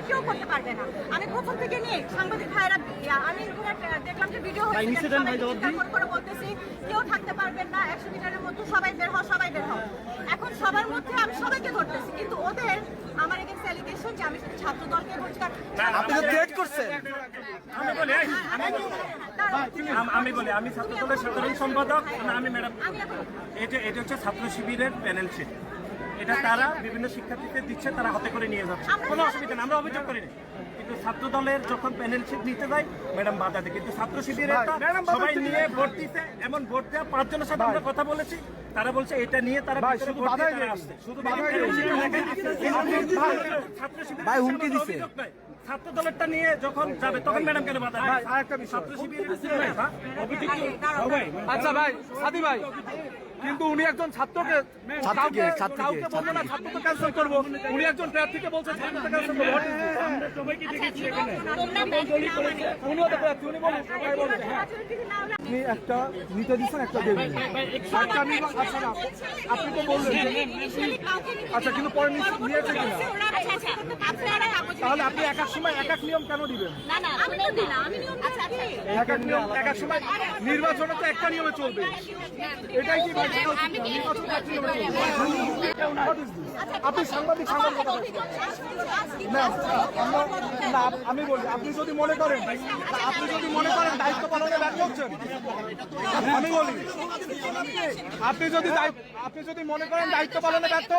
কেউ করতে পারবে না। আমি প্রথম থেকে নিয়ে সাংবাদিক ভাইরা আমি দেখলাম যে ভিডিও করে বলতেছি কেউ থাকতে পারবেন না, 100 মিটারের মধ্যে সবাই বের হও, সবাই বের হও। এখন সবার মধ্যে আমি সবাইকে ধরতেছি, কিন্তু ওদের আমার এগেইনস্ট অ্যালিগেশন যে আমি ছাত্র দলকে বলছি। আপনি তো থ্রেট করছেন। আমি বলি আমি ছাত্র দলের সাধারণ সম্পাদক। আমি ম্যাডাম এটা হচ্ছে ছাত্র শিবিরের প্যানেল শিট। এটা তারা বিভিন্ন শিক্ষার্থীদের দিচ্ছে, তারা হাতে করে নিয়ে যাচ্ছে, কোনো অসুবিধা নেই, আমরা অভিযোগ করি না। কিন্তু ছাত্র দলের যখন প্যানেল শিট নিতে যায় ম্যাডাম বাধা দেয়। কিন্তু ছাত্র শিবিরের সবাই নিয়ে ভোট দিতে, এমন ভোট দেওয়া 5 জনের সাথে আমরা কথা বলেছি, তারা বলছে এটা নিয়ে তারা আসছে। ভাই হুমকি দিচ্ছে। ছাত্র দলেরটা নিয়ে যখন যাবে তখন ম্যাডাম কেন বাধা দেয়? ছাত্র শিবিরের আচ্ছা ভাই, সাদি ভাই, কিন্তু উনি একজন ছাত্রকে কাউকে বলবো না ছাত্রকে ক্যান্সেল করবো, উনি একজন প্রার্থীকে বলছে ছাত্রকে ক্যান্সেল করবো। আপনি একটা নিতে দিচ্ছেন, একটা দেবেন, একটা নিবেন। আচ্ছা না, আপনি তো বললেন আচ্ছা, কিন্তু পরে নিয়েছে কিনা? তাহলে আপনি এক এক সময় এক এক নিয়ম কেন দিবেন? এক এক নিয়ম এক এক সময় নির্বাচনে তো একটা নিয়মে চলবে, এটাই কি ভাই? আপনি সাংবাদিক আমি বলি, আপনি যদি মনে করেন দায়িত্ব পালনে ব্যর্থ হচ্ছেন, আমি বলি আপনি যদি মনে করেন দায়িত্ব পালনে ব্যর্থ,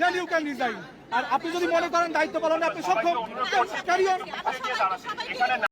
দেন ইউ ক্যান রিজাইন। আর আপনি যদি মনে করেন দায়িত্ব পালনে আপনি সক্ষম, ক্যারি অন।